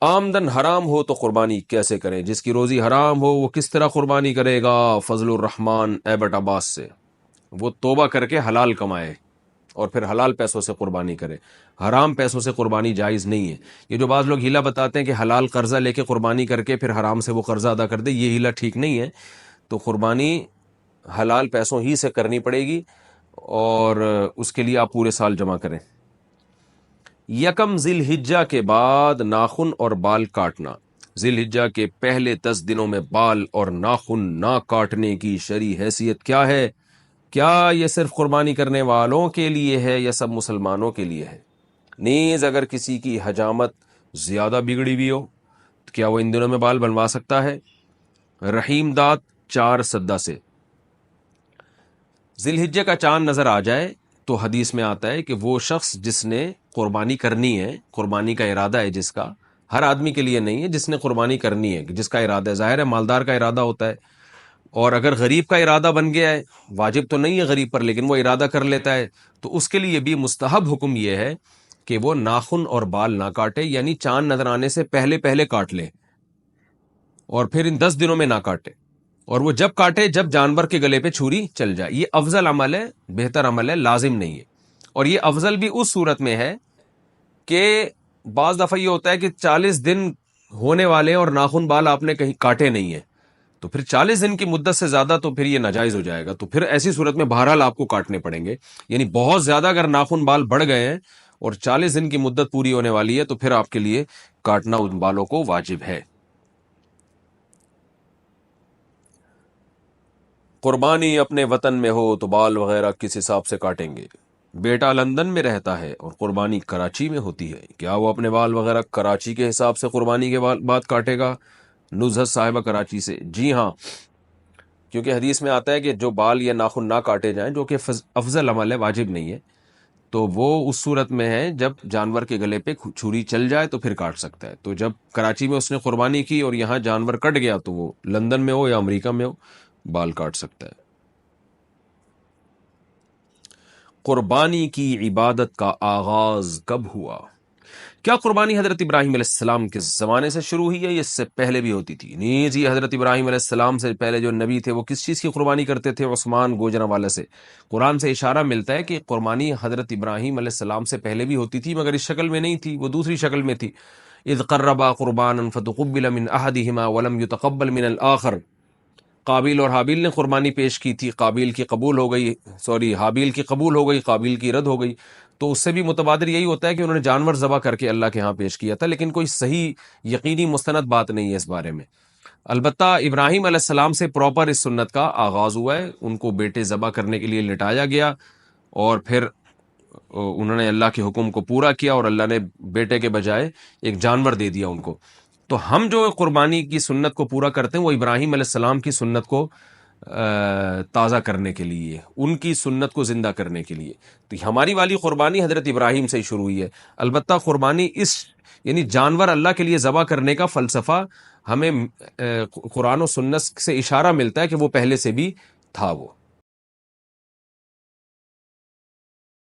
آمدن حرام ہو تو قربانی کیسے کریں؟ جس کی روزی حرام ہو وہ کس طرح قربانی کرے گا؟ فضل الرحمان ایبٹ عباس سے، وہ توبہ کر کے حلال کمائے اور پھر حلال پیسوں سے قربانی کرے، حرام پیسوں سے قربانی جائز نہیں ہے۔ یہ جو بعض لوگ ہیلا بتاتے ہیں کہ حلال قرضہ لے کے قربانی کر کے پھر حرام سے وہ قرضہ ادا کر دے، یہ ہیلا ٹھیک نہیں ہے۔ تو قربانی حلال پیسوں ہی سے کرنی پڑے گی، اور اس کے لیے آپ پورے سال جمع کریں۔ یکم ذی الحجہ کے بعد ناخن اور بال کاٹنا۔ ذی الحجہ کے پہلے 10 دنوں میں بال اور ناخن نہ کاٹنے کی شرعی حیثیت کیا ہے؟ کیا یہ صرف قربانی کرنے والوں کے لیے ہے یا سب مسلمانوں کے لیے ہے؟ نیز اگر کسی کی حجامت زیادہ بگڑی ہوئی ہو تو کیا وہ ان دنوں میں بال بنوا سکتا ہے؟ رحیم داد 4 سدہ سے۔ ذی الحجہ کا چاند نظر آ جائے تو حدیث میں آتا ہے کہ وہ شخص جس نے قربانی کرنی ہے، قربانی کا ارادہ ہے جس کا، ہر آدمی کے لیے نہیں ہے، جس نے قربانی کرنی ہے، جس کا ارادہ ہے، ظاہر ہے مالدار کا ارادہ ہوتا ہے، اور اگر غریب کا ارادہ بن گیا ہے، واجب تو نہیں ہے غریب پر لیکن وہ ارادہ کر لیتا ہے، تو اس کے لیے بھی مستحب حکم یہ ہے کہ وہ ناخن اور بال نہ کاٹے، یعنی چاند نظر آنے سے پہلے پہلے کاٹ لے، اور پھر ان 10 دنوں میں نہ کاٹے، اور وہ جب کاٹے جب جانور کے گلے پہ چھری چل جائے۔ یہ افضل عمل ہے، بہتر عمل ہے، لازم نہیں ہے۔ اور یہ افضل بھی اس صورت میں ہے کہ بعض دفعہ یہ ہوتا ہے کہ 40 دن ہونے والے اور ناخن بال آپ نے کہیں کاٹے نہیں ہیں، تو پھر 40 دن کی مدت سے زیادہ تو پھر یہ ناجائز ہو جائے گا، تو پھر ایسی صورت میں بہرحال آپ کو کاٹنے پڑیں گے۔ یعنی بہت زیادہ اگر ناخن بال بڑھ گئے ہیں اور 40 دن کی مدت پوری ہونے والی ہے تو پھر آپ کے لیے کاٹنا ان بالوں کو واجب ہے۔ قربانی اپنے وطن میں ہو تو بال وغیرہ کس حساب سے کاٹیں گے؟ بیٹا لندن میں رہتا ہے اور قربانی کراچی میں ہوتی ہے، کیا وہ اپنے بال وغیرہ کراچی کے حساب سے قربانی کے بعد کاٹے گا؟ نزہت صاحبہ کراچی سے۔ جی ہاں، کیونکہ حدیث میں آتا ہے کہ جو بال یا ناخن نہ کاٹے جائیں، جو کہ افضل عمل ہے، واجب نہیں ہے، تو وہ اس صورت میں ہے جب جانور کے گلے پہ چھری چل جائے تو پھر کاٹ سکتا ہے۔ تو جب کراچی میں اس نے قربانی کی اور یہاں جانور کٹ گیا تو وہ لندن میں ہو یا امریکہ میں ہو بال کاٹ سکتا ہے۔ قربانی کی عبادت کا آغاز کب ہوا؟ کیا قربانی حضرت ابراہیم علیہ السلام کے زمانے سے شروع ہوئی ہے یا اس سے پہلے بھی ہوتی تھی؟ نیز یہ حضرت ابراہیم علیہ السلام سے پہلے جو نبی تھے وہ کس چیز کی قربانی کرتے تھے؟ عثمان گوجرانوالہ سے۔ قرآن سے اشارہ ملتا ہے کہ قربانی حضرت ابراہیم علیہ السلام سے پہلے بھی ہوتی تھی، مگر اس شکل میں نہیں تھی، وہ دوسری شکل میں تھی۔ اذ قربا قربانا فتقبل من احدہما ولم يتقبل من الآخر۔ قابیل اور حابیل نے قربانی پیش کی تھی، قابیل کی قبول ہو گئی، حابیل کی قبول ہو گئی، قابیل کی رد ہو گئی۔ تو اس سے بھی متبادر یہی ہوتا ہے کہ انہوں نے جانور ذبح کر کے اللہ کے ہاں پیش کیا تھا، لیکن کوئی صحیح یقینی مستند بات نہیں ہے اس بارے میں۔ البتہ ابراہیم علیہ السلام سے پراپر اس سنت کا آغاز ہوا ہے، ان کو بیٹے ذبح کرنے کے لیے لٹایا گیا اور پھر انہوں نے اللہ کے حکم کو پورا کیا اور اللہ نے بیٹے کے بجائے ایک جانور دے دیا ان کو۔ تو ہم جو قربانی کی سنت کو پورا کرتے ہیں وہ ابراہیم علیہ السلام کی سنت کو تازہ کرنے کے لیے، ان کی سنت کو زندہ کرنے کے لیے۔ تو ہماری والی قربانی حضرت ابراہیم سے ہی شروع ہوئی ہے۔ البتہ قربانی یعنی جانور اللہ کے لیے ذبح کرنے کا فلسفہ ہمیں قرآن و سنت سے اشارہ ملتا ہے کہ وہ پہلے سے بھی تھا وہ۔